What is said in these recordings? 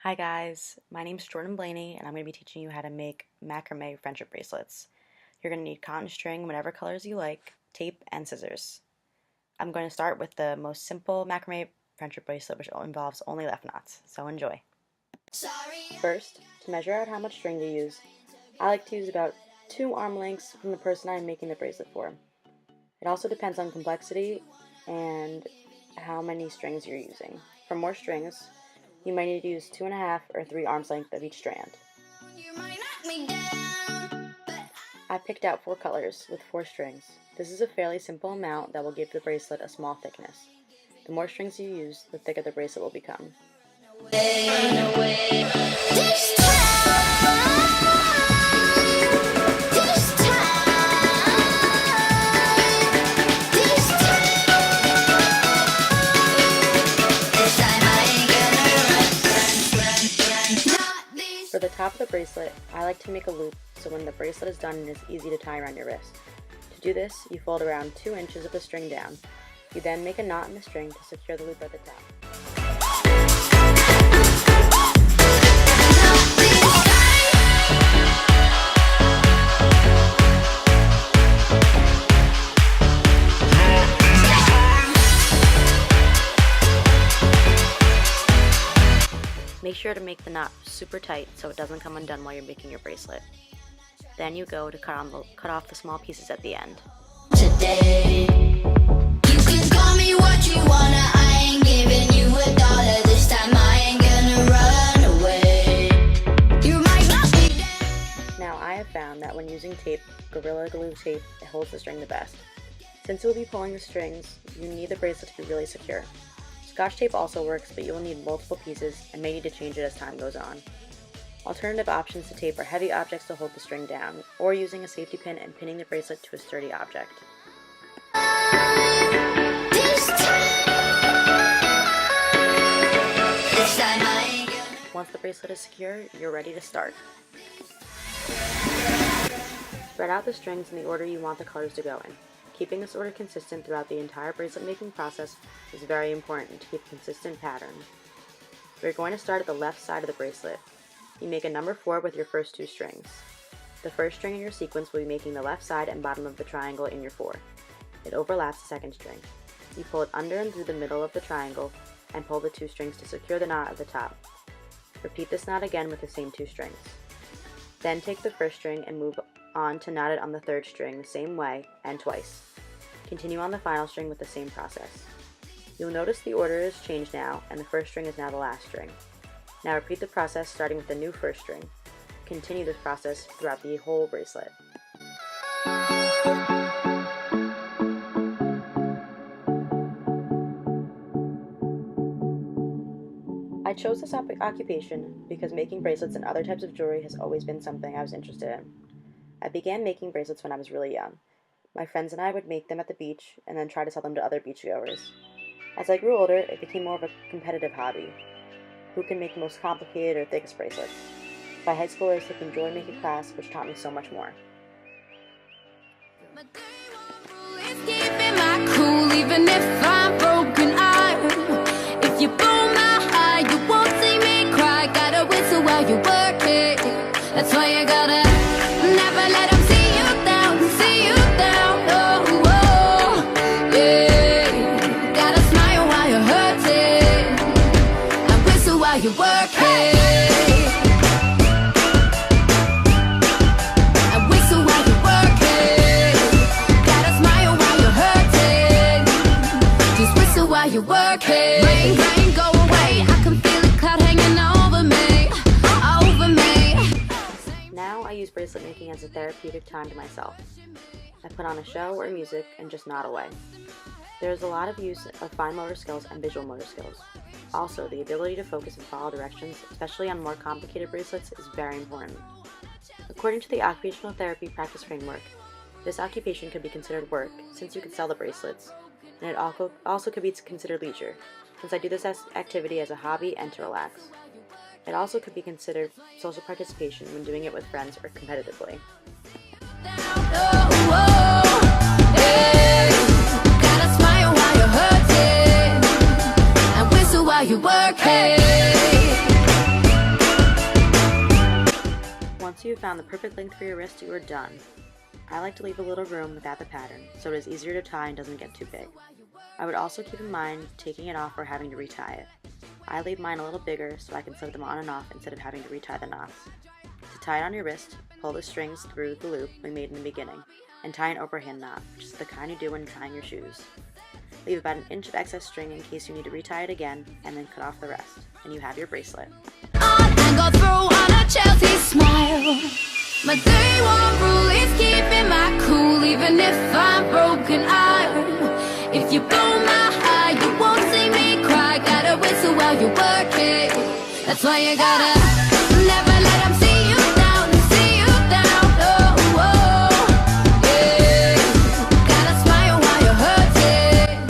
Hi guys, my name's Jordan Blaney and I'm going to be teaching you how to make macrame friendship bracelets. You're going to need cotton string, whatever colors you like, tape, and scissors. I'm going to start with the most simple macrame friendship bracelet, which involves only left knots, so enjoy. First, to measure out how much string to use, I like to use about 2 arm lengths from the person I'm making the bracelet for. It also depends on complexity and how many strings you're using. For more strings, you might need to use 2.5 or 3 arms length of each strand. I picked out 4 colors with 4 strings. This is a fairly simple amount that will give the bracelet a small thickness. The more strings you use, the thicker the bracelet will become. For the top of the bracelet, I like to make a loop so when the bracelet is done, it is easy to tie around your wrist. To do this, you fold around 2 inches of the string down. You then make a knot in the string to secure the loop at the top. Make sure to make the knot super tight so it doesn't come undone while you're making your bracelet. Then you go to cut off the small pieces at the end. Today, you can call me what you wanna, I ain't giving you $1 this time, I ain't gonna run away. You might not be dead. Now I have found that when using tape, Gorilla Glue tape, it holds the string the best. Since you will be pulling the strings, you need the bracelet to be really secure. Scotch tape also works, but you will need multiple pieces and may need to change it as time goes on. Alternative options to tape are heavy objects to hold the string down, or using a safety pin and pinning the bracelet to a sturdy object. Once the bracelet is secure, you're ready to start. Spread out the strings in the order you want the colors to go in. Keeping this order consistent throughout the entire bracelet making process is very important to keep a consistent pattern. We're going to start at the left side of the bracelet. You make a number 4 with your first 2 strings. The first string in your sequence will be making the left side and bottom of the triangle in your 4. It overlaps the second string. You pull it under and through the middle of the triangle and pull the 2 strings to secure the knot at the top. Repeat this knot again with the same 2 strings. Then take the first string and move on to knot it on the third string the same way and twice. Continue on the final string with the same process. You'll notice the order is changed now and the first string is now the last string. Now repeat the process starting with the new first string. Continue this process throughout the whole bracelet. I chose this occupation because making bracelets and other types of jewelry has always been something I was interested in. I began making bracelets when I was really young. My friends and I would make them at the beach and then try to sell them to other beachgoers. As I grew older, it became more of a competitive hobby. Who can make the most complicated or thickest bracelets? By high schoolers took a jewelry making class, which taught me so much more. That's why you gotta never let them see you down, oh, oh, yeah. Gotta smile while you're hurting, and whistle while you're working, and whistle while you're working. Gotta smile while you're hurting, just whistle while you're working. Rain, rain, go away, I can feel the cloud hanging over me, over me. Now I use bracelet making as a therapeutic time to myself. I put on a show or music and just nod away. There is a lot of use of fine motor skills and visual motor skills. Also, the ability to focus and follow directions, especially on more complicated bracelets, is very important. According to the Occupational Therapy Practice Framework, this occupation could be considered work, since you could sell the bracelets, and it also could be considered leisure, since I do this activity as a hobby and to relax. It also could be considered social participation when doing it with friends or competitively. Gotta smile while you're hurting, and whistle while you work. you found the perfect length for your wrist, you are done. I like to leave a little room without the pattern, so it is easier to tie and doesn't get too big. I would also keep in mind taking it off or having to retie it. I leave mine a little bigger so I can sew them on and off instead of having to retie the knots. To tie it on your wrist, pull the strings through the loop we made in the beginning, and tie an overhand knot, which is the kind you do when tying your shoes. Leave about an inch of excess string in case you need to retie it again, and then cut off the rest, and you have your bracelet. And go through on a Chelsea smile. My day one rule is keeping my cool, even if I'm broken iron. If you blow my high, you won't see me cry. Gotta whistle while you work it. That's why you gotta never let them see you down, see you down. Oh, oh, yeah. Gotta smile while you're hurting.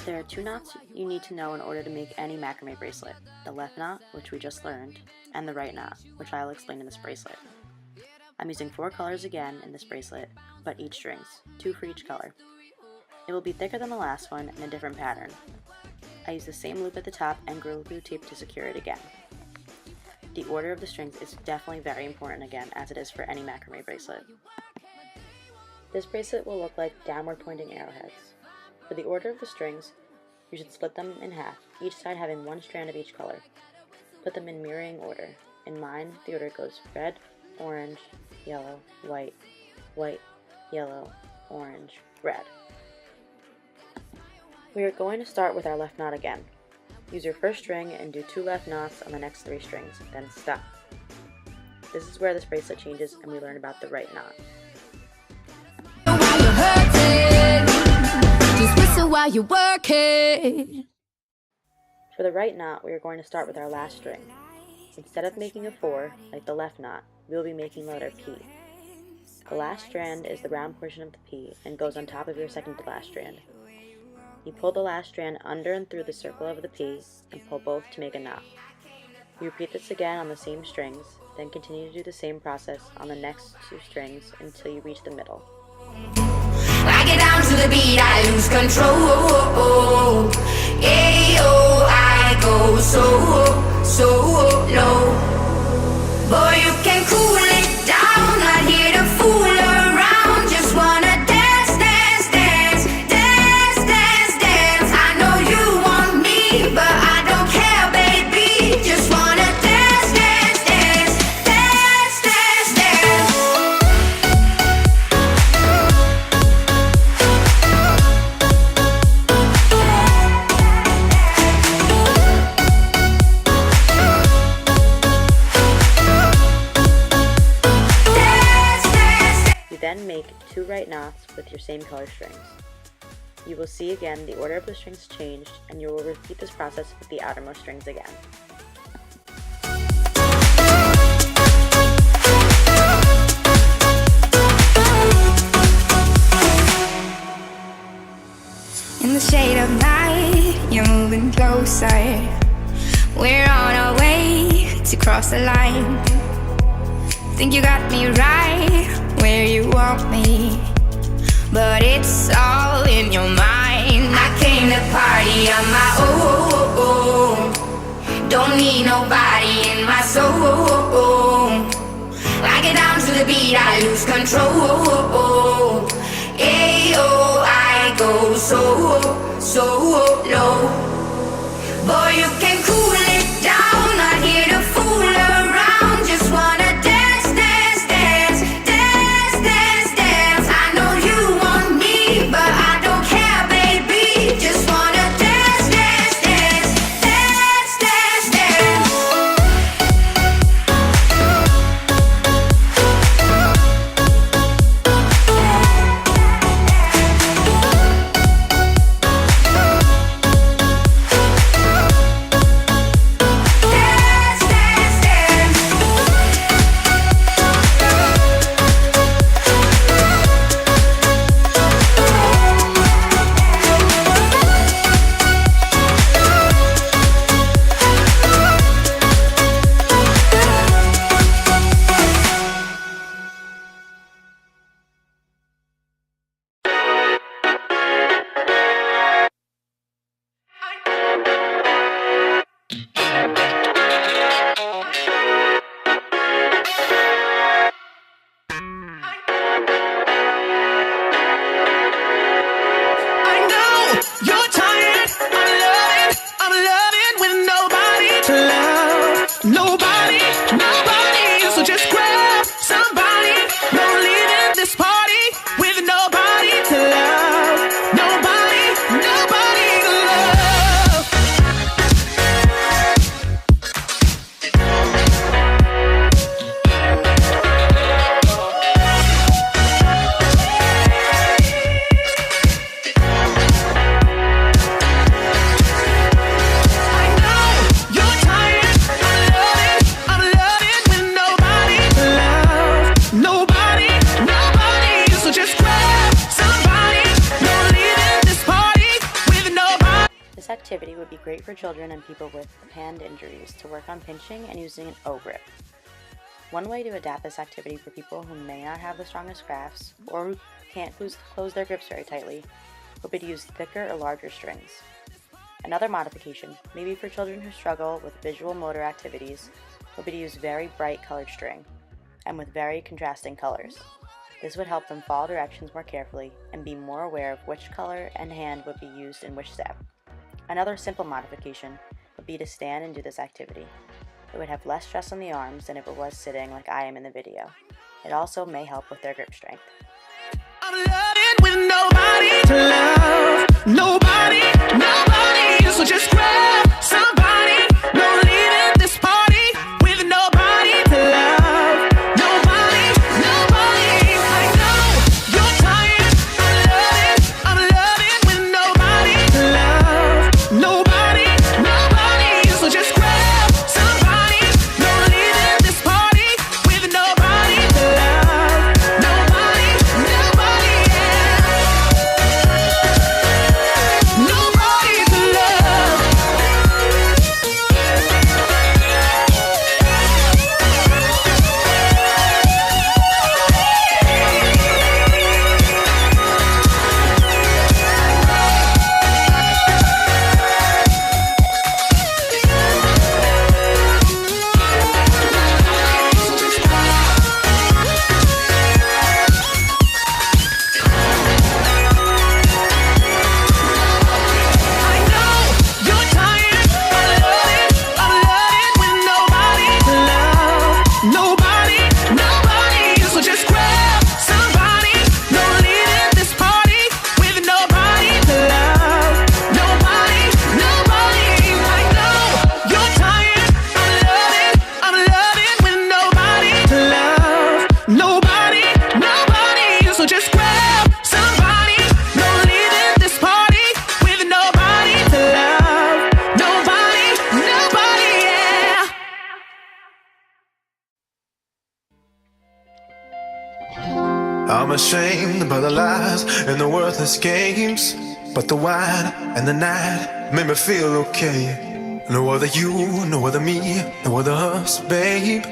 There are two knots you need to know in order to make any macrame bracelet: the left knot, which we just learned, and the right knot, which I'll explain in this bracelet. I'm using 4 colors again in this bracelet, but each strings, 2 for each color. It will be thicker than the last one and a different pattern. I use the same loop at the top and Gorilla Glue tape to secure it again. The order of the strings is definitely very important again, as it is for any macrame bracelet. This bracelet will look like downward pointing arrowheads. For the order of the strings, you should split them in half, each side having 1 strand of each color. Put them in mirroring order. In mine, the order goes red, orange, yellow, white, white, yellow, orange, red. We are going to start with our left knot again. Use your first string and do 2 left knots on the next 3 strings, then stop. This is where this bracelet changes and we learn about the right knot. While you're hurting, just whistle while you work it. For the right knot, we are going to start with our last string. Instead of making a 4, like the left knot, we will be making the letter P. The last strand is the round portion of the P and goes on top of your second to last strand. You pull the last strand under and through the circle of the P and pull both to make a knot. You repeat this again on the same strings, then continue to do the same process on the next 2 strings until you reach the middle. I get down to the beat, I lose control. Ayo, I go so low. Boy, you can cool it down, not here to fool around. Just wanna dance, dance, dance, dance, dance, dance. I know you want me, but I don't care, baby. Just wanna dance, dance, dance, dance, dance, dance. Then make 2 right knots with your same color strings. You will see again the order of the strings changed, and you will repeat this process with the outermost strings again. In the shade of night, you're moving closer. We're on our way to cross the line. Think you got me right where you want me, but it's all in your mind. I came to party on my own. Don't need nobody in my soul. I get down to the beat, I lose control. Ayo, I go so low. Boy, you can cool it down, not here to fool around. Just wanna dance, dance, dance, dance, dance, dance. I know you want me, but I don't care, baby. Just wanna dance, dance, dance, dance, dance, dance. Nobody, nobody. So just grab somebody. No leaving this party with nobody to love. Nobody, nobody to love. I know you're tired. I'm loving with nobody to love. Nobody, nobody. So just grab somebody. No leaving this party with nobody. This activity would be great for children and people with hand injuries to work on pinching and using an O grip. One way to adapt this activity for people who may not have the strongest grasps or who can't close their grips very tightly would be to use thicker or larger strings. Another modification, maybe for children who struggle with visual motor activities, would be to use very bright colored string and with very contrasting colors. This would help them follow directions more carefully and be more aware of which color and hand would be used in which step. Another simple modification would be to stand and do this activity. It would have less stress on the arms than if it was sitting like I am in the video. It also may help with their grip strength. I'm loving with nobody to love. Nobody, nobody. So just grab somebody. No leaving this party with nobody to love. Nobody, nobody. I know you're tired. I'm loving with nobody to love. Nobody, nobody. So just grab somebody. No leaving this party with nobody to love. Nobody, nobody, yeah. Nobody to love. I know you're tired. I'm loving with nobody to love. Nobody, nobody. So just grab somebody. No leaving this party with nobody to love. Nobody, nobody. I know you're tired. I'm loving with nobody to love. Nobody, nobody. So just grab somebody. No leaving this party with nobody to love. Nobody, nobody, yeah. I'm ashamed by the lies and the worthless games, but the wine and the night made me feel okay. No other you, no other me, no other us, babe.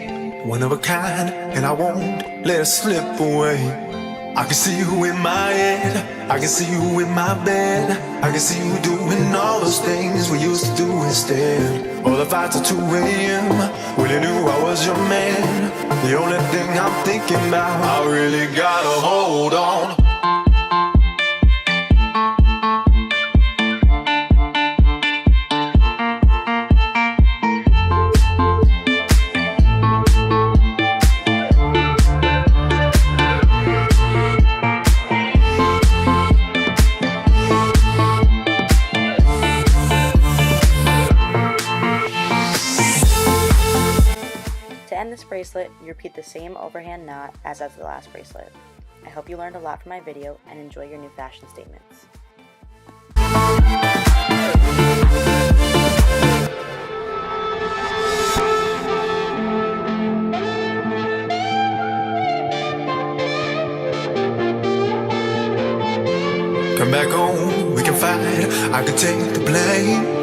One of a kind, and I won't let it slip away. I can see you in my head, I can see you in my bed, I can see you doing all those things we used to do instead. All the fights at 2 a.m. when you knew I was your man. The only thing I'm thinking about, I really gotta hold on. To end this bracelet, you repeat the same overhand knot as the last bracelet. I hope you learned a lot from my video and enjoy your new fashion statements. Come back home, we can fight, I can take the blame.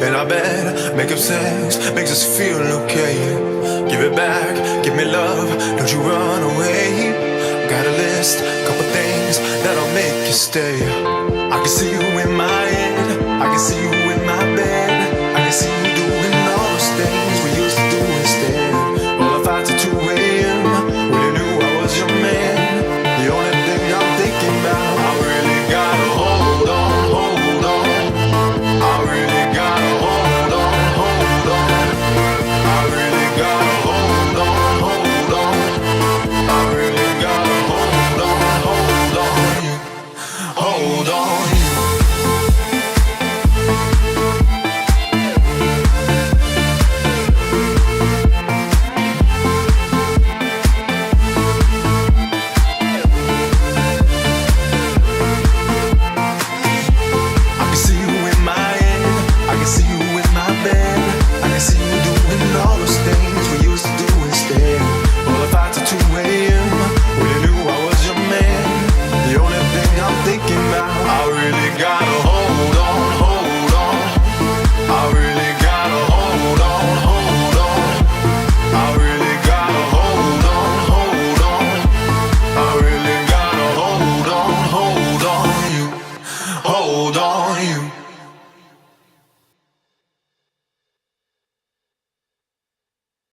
And I bet making sex makes us feel okay. Give it back, give me love, don't you run away. Got a list, couple things that'll make you stay. I can see you in my head, I can see you in